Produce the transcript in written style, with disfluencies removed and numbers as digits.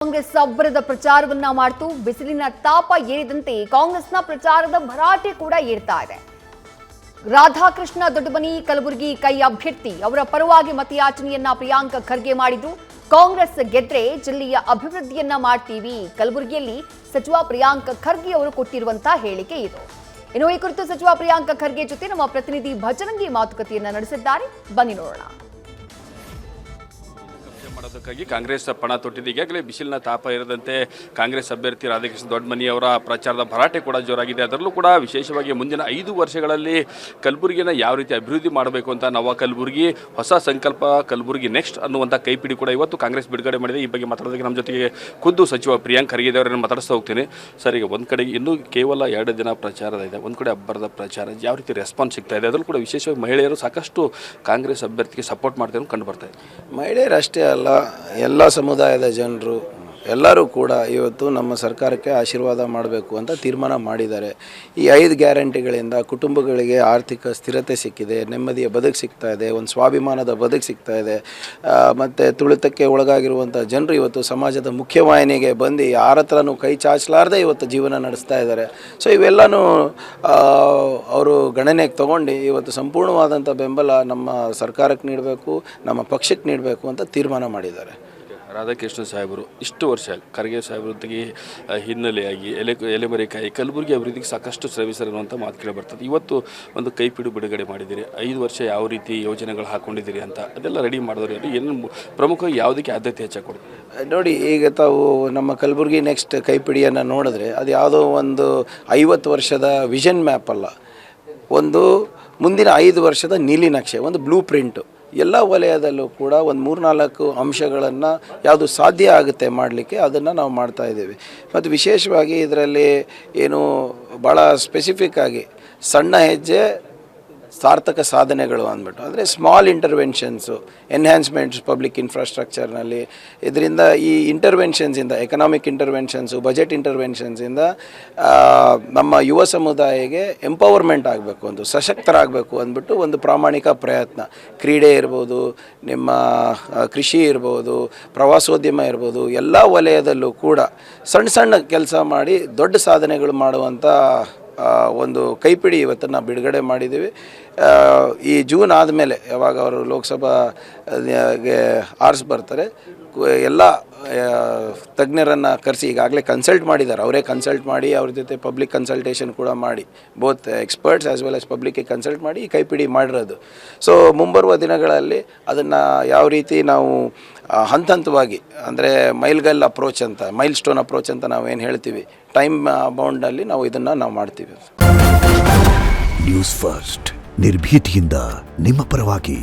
ಕಾಂಗ್ರೆಸ್ ಅಬ್ಬರದ ಪ್ರಚಾರವನ್ನ ಮಾಡ್ತು. ಬಿಸಿಲಿನ ತಾಪ ಏರಿದಂತೆ ಕಾಂಗ್ರೆಸ್ನ ಪ್ರಚಾರದ ಭರಾಟೆ ಕೂಡ ಏರ್ತಾ ಇದೆ. ರಾಧಾಕೃಷ್ಣ ದೊಡ್ಡಮನಿ ಕಲಬುರಗಿ ಕೈ ಅಭ್ಯರ್ಥಿ ಅವರ ಪರವಾಗಿ ಮತಯಾಚನೆಯನ್ನ ಪ್ರಿಯಾಂಕ ಖರ್ಗೆ ಮಾಡಿದ್ರು. ಕಾಂಗ್ರೆಸ್ ಗೆದ್ರೆ ಜಿಲ್ಲೆಯ ಅಭಿವೃದ್ಧಿಯನ್ನ ಮಾಡ್ತೀವಿ, ಕಲಬುರಗಿಯಲ್ಲಿ ಸಚಿವ ಪ್ರಿಯಾಂಕ ಖರ್ಗೆ ಅವರು ಕೊಟ್ಟಿರುವಂತಹ ಹೇಳಿಕೆ ಇದು. ಇನ್ನು ಈ ಕುರಿತು ಸಚಿವ ಪ್ರಿಯಾಂಕ ಖರ್ಗೆ ಜೊತೆ ನಮ್ಮ ಪ್ರತಿನಿಧಿ ಭಜರಂಗಿ ಮಾತುಕತೆಯನ್ನ ನಡೆಸಿದ್ದಾರೆ. ಬನ್ನಿ ನೋಡೋಣ. ಮಾಡೋದಕ್ಕಾಗಿ ಕಾಂಗ್ರೆಸ್ ಪಣ ತೊಟ್ಟಿದೆ. ಈಗಾಗಲೇ ಬಿಸಿಲಿನ ತಾಪ ಇರದಂತೆ ಕಾಂಗ್ರೆಸ್ ಅಭ್ಯರ್ಥಿ ರಾಧಾಕೃಷ್ಣ ದೊಡ್ಡಮನಿ ಅವರ ಪ್ರಚಾರದ ಭರಾಟೆ ಕೂಡ ಜೋರಾಗಿದೆ. ಅದರಲ್ಲೂ ಕೂಡ ವಿಶೇಷವಾಗಿ ಮುಂದಿನ 5 ವರ್ಷಗಳಲ್ಲಿ ಕಲಬುರಗಿನ ಯಾವ ರೀತಿ ಅಭಿವೃದ್ಧಿ ಮಾಡಬೇಕು ಅಂತ ನವ ಕಲಬುರಗಿ ಹೊಸ ಸಂಕಲ್ಪ ಕಲಬುರಗಿ ನೆಕ್ಸ್ಟ್ ಅನ್ನುವಂಥ ಕೈಪಿಡಿ ಕೂಡ ಇವತ್ತು ಕಾಂಗ್ರೆಸ್ ಬಿಡುಗಡೆ ಮಾಡಿದೆ. ಈ ಬಗ್ಗೆ ಮಾತಾಡೋದಕ್ಕೆ ನಮ್ಮ ಜೊತೆಗೆ ಖುದ್ದು ಸಚಿವ ಪ್ರಿಯಾಂಕ್ ಖರ್ಗೆ ಅವರನ್ನು ಮಾತಾಡಿಸ್ತಾ ಹೋಗ್ತೀನಿ. ಸರ್, ಈಗ ಒಂದು ಕಡೆಗೆ ಇನ್ನೂ ಕೇವಲ 2 ದಿನ ಪ್ರಚಾರದ ಇದೆ, ಒಂದು ಕಡೆ ಅಬ್ಬರದ ಪ್ರಚಾರ, ಯಾವ ರೀತಿ ರೆಸ್ಪಾನ್ಸ್ ಸಿಗ್ತಾ ಇದೆ? ಅದರಲ್ಲೂ ಕೂಡ ವಿಶೇಷವಾಗಿ ಮಹಿಳೆಯರು ಸಾಕಷ್ಟು ಕಾಂಗ್ರೆಸ್ ಅಭ್ಯರ್ಥಿಗೆ ಸಪೋರ್ಟ್ ಮಾಡ್ತಾರೆ ಕಂಡು ಬರ್ತಾ ಇದೆ. ಮಹಿಳೆಯರು ಅಷ್ಟೇ ಅಲ್ಲ, ಎಲ್ಲ ಸಮುದಾಯದ ಜನರು ಎಲ್ಲರೂ ಕೂಡ ಇವತ್ತು ನಮ್ಮ ಸರ್ಕಾರಕ್ಕೆ ಆಶೀರ್ವಾದ ಮಾಡಬೇಕು ಅಂತ ತೀರ್ಮಾನ ಮಾಡಿದ್ದಾರೆ. ಈ 5 ಗ್ಯಾರಂಟಿಗಳಿಂದ ಕುಟುಂಬಗಳಿಗೆ ಆರ್ಥಿಕ ಸ್ಥಿರತೆ ಸಿಕ್ಕಿದೆ, ನೆಮ್ಮದಿಯ ಬದುಕು ಸಿಗ್ತಾ ಇದೆ, ಒಂದು ಸ್ವಾಭಿಮಾನದ ಬದುಕು ಸಿಗ್ತಾ ಇದೆ. ಮತ್ತು ತುಳಿತಕ್ಕೆ ಒಳಗಾಗಿರುವಂಥ ಜನರು ಇವತ್ತು ಸಮಾಜದ ಮುಖ್ಯವಾಹಿನಿಗೆ ಬಂದು ಯಾರ ಹತ್ರನೂ ಕೈ ಚಾಚಲಾರದೆ ಇವತ್ತು ಜೀವನ ನಡೆಸ್ತಾ ಇದ್ದಾರೆ. ಸೊ ಇವೆಲ್ಲನೂ ಅವರು ಗಣನೆಗೆ ತೊಗೊಂಡು ಇವತ್ತು ಸಂಪೂರ್ಣವಾದಂಥ ಬೆಂಬಲ ನಮ್ಮ ಸರ್ಕಾರಕ್ಕೆ ನೀಡಬೇಕು, ನಮ್ಮ ಪಕ್ಷಕ್ಕೆ ನೀಡಬೇಕು ಅಂತ ತೀರ್ಮಾನ ಮಾಡಿದ್ದಾರೆ. ರಾಧಾಕೃಷ್ಣ ಸಾಹೇಬರು ಇಷ್ಟು ವರ್ಷ ಖರ್ಗೆ ಸಾಹೇಬರೊಂದಿಗೆ ಹಿನ್ನೆಲೆಯಾಗಿ ಎಲೆಮರೆಕಾಯಿ ಕಲಬುರಗಿ ಅಭಿವೃದ್ಧಿಗೆ ಸಾಕಷ್ಟು ಶ್ರಮಿಸರು ಅನ್ನುವಂಥ ಮಾತು ಕೇಳಿ ಬರ್ತದೆ. ಇವತ್ತು ಒಂದು ಕೈಪಿಡು ಬಿಡುಗಡೆ ಮಾಡಿದ್ದೀರಿ. 5 ವರ್ಷ ಯಾವ ರೀತಿ ಯೋಜನೆಗಳು ಹಾಕ್ಕೊಂಡಿದ್ದೀರಿ ಅಂತ ಅದೆಲ್ಲ ರೆಡಿ ಮಾಡಿದ್ರೆ ಏನು ಪ್ರಮುಖವಾಗಿ ಯಾವುದಕ್ಕೆ ಆದ್ಯತೆ ಹೆಚ್ಚಾಗಿ ಕೊಡ್ತೀವಿ? ನೋಡಿ, ಈಗ ತಾವು ನಮ್ಮ ಕಲಬುರಗಿ ನೆಕ್ಸ್ಟ್ ಕೈಪಿಡಿಯನ್ನು ನೋಡಿದ್ರೆ ಅದು ಯಾವುದೋ ಒಂದು 50 ವರ್ಷದ ವಿಷನ್ ಮ್ಯಾಪ್ ಅಲ್ಲ, ಒಂದು ಮುಂದಿನ 5 ವರ್ಷದ ನೀಲಿ ನಕ್ಷೆ, ಒಂದು ಬ್ಲೂ ಪ್ರಿಂಟು. ಎಲ್ಲ ವಲಯದಲ್ಲೂ ಕೂಡ ಒಂದು 3-4 ಅಂಶಗಳನ್ನು ಯಾವುದು ಸಾಧ್ಯ ಆಗುತ್ತೆ ಮಾಡಲಿಕ್ಕೆ ಅದನ್ನು ನಾವು ಮಾಡ್ತಾಯಿದ್ದೀವಿ. ಮತ್ತು ವಿಶೇಷವಾಗಿ ಇದರಲ್ಲಿ ಏನು ಭಾಳ ಸ್ಪೆಸಿಫಿಕ್ ಆಗಿ ಸಣ್ಣ ಹೆಜ್ಜೆ ಸಾರ್ಥಕ ಸಾಧನೆಗಳು ಅಂದ್ಬಿಟ್ಟು, ಅಂದರೆ ಸ್ಮಾಲ್ ಇಂಟರ್ವೆನ್ಷನ್ಸು, ಎನ್ಹ್ಯಾನ್ಸ್ಮೆಂಟ್ಸ್ ಪಬ್ಲಿಕ್ ಇನ್ಫ್ರಾಸ್ಟ್ರಕ್ಚರ್ನಲ್ಲಿ. ಇದರಿಂದ ಈ ಇಂಟರ್ವೆನ್ಷನ್ಸಿಂದ, ಎಕನಾಮಿಕ್ ಇಂಟರ್ವೆನ್ಷನ್ಸು, ಬಜೆಟ್ ಇಂಟರ್ವೆನ್ಷನ್ಸಿಂದ ನಮ್ಮ ಯುವ ಸಮುದಾಯಕ್ಕೆ ಎಂಪವರ್ಮೆಂಟ್ ಆಗಬೇಕು, ಒಂದು ಸಶಕ್ತರಾಗಬೇಕು ಅಂದ್ಬಿಟ್ಟು ಒಂದು ಪ್ರಾಮಾಣಿಕ ಪ್ರಯತ್ನ. ಕ್ರೀಡೆ ಇರ್ಬೋದು, ನಿಮ್ಮ ಕೃಷಿ ಇರ್ಬೋದು, ಪ್ರವಾಸೋದ್ಯಮ ಇರ್ಬೋದು, ಎಲ್ಲ ವಲಯದಲ್ಲೂ ಕೂಡ ಸಣ್ಣ ಸಣ್ಣ ಕೆಲಸ ಮಾಡಿ ದೊಡ್ಡ ಸಾಧನೆಗಳು ಮಾಡುವಂಥ ಒಂದು ಕೈಪಿಡಿ ಇವತ್ತನ್ನು ಬಿಡುಗಡೆ ಮಾಡಿದ್ದೀವಿ. ಈ ಜೂನ್ ಆದಮೇಲೆ ಯಾವಾಗ ಅವರು ಲೋಕಸಭಾಗೆ ಆರಿಸಿ ಬರ್ತಾರೆ, ಎಲ್ಲ ತಜ್ಞರನ್ನು ಕರೆಸಿ ಈಗಾಗಲೇ ಕನ್ಸಲ್ಟ್ ಮಾಡಿದ್ದಾರೆ. ಅವರೇ ಕನ್ಸಲ್ಟ್ ಮಾಡಿ ಅವ್ರ ಜೊತೆ ಪಬ್ಲಿಕ್ ಕನ್ಸಲ್ಟೇಷನ್ ಕೂಡ ಮಾಡಿ, both experts as well as ಪಬ್ಲಿಕ್ಗೆ ಕನ್ಸಲ್ಟ್ ಮಾಡಿ ಈ ಕೈಪಿಡಿ ಮಾಡಿರೋದು. ಸೊ ಮುಂಬರುವ ದಿನಗಳಲ್ಲಿ ಅದನ್ನು ಯಾವ ರೀತಿ ನಾವು ಹಂತ ಹಂತವಾಗಿ, ಅಂದರೆ ಮೈಲ್ಗಲ್ ಅಪ್ರೋಚ್ ಅಂತ, ಮೈಲ್ ಸ್ಟೋನ್ ಅಪ್ರೋಚ್ ಅಂತ ನಾವು ಏನು ಹೇಳ್ತೀವಿ, ಟೈಮ್ ಬೌಂಡಲ್ಲಿ ನಾವು ಇದನ್ನು ನಾವು ಮಾಡ್ತೀವಿ. ನ್ಯೂಸ್ ಫಸ್ಟ್, ನಿರ್ಭೀತಿಯಿಂದ ನಿಮ್ಮ ಪರವಾಗಿ.